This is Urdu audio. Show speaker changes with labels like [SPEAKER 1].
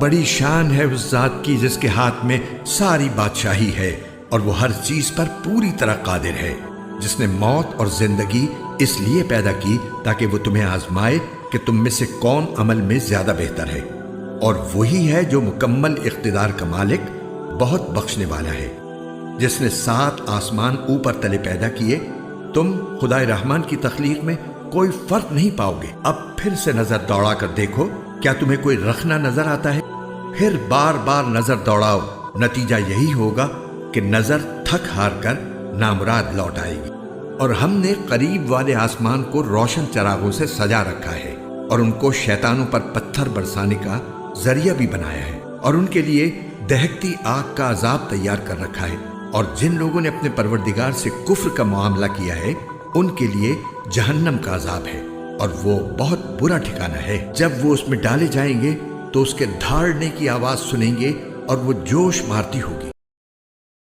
[SPEAKER 1] بڑی شان ہے اس ذات کی جس کے ہاتھ میں ساری بادشاہی ہے اور وہ ہر چیز پر پوری طرح قادر ہے، جس نے موت اور زندگی اس لیے پیدا کی تاکہ وہ تمہیں آزمائے کہ تم میں سے کون عمل میں زیادہ بہتر ہے، اور وہی ہے جو مکمل اقتدار کا مالک، بہت بخشنے والا ہے، جس نے 7 آسمان اوپر تلے پیدا کیے۔ تم خدائے رحمان کی تخلیق میں کوئی فرق نہیں پاؤ گے۔ اب پھر سے نظر دوڑا کر دیکھو، کیا تمہیں کوئی رخنہ نظر آتا ہے؟ پھر بار بار نظر دوڑاؤ، نتیجہ یہی ہوگا کہ نظر تھک ہار کر نامراد لوٹ آئے گی۔ اور ہم نے قریب والے آسمان کو روشن چراغوں سے سجا رکھا ہے اور ان کو شیطانوں پر پتھر برسانے کا ذریعہ بھی بنایا ہے، اور ان کے لیے دہکتی آگ کا عذاب تیار کر رکھا ہے۔ اور جن لوگوں نے اپنے پروردگار سے کفر کا معاملہ کیا ہے ان کے لیے جہنم کا عذاب ہے، اور وہ بہت برا ٹھکانہ ہے۔ جب وہ اس میں ڈالے جائیں گے تو اس کے دھاڑنے کی آواز سنیں گے اور وہ جوش مارتی ہوگی،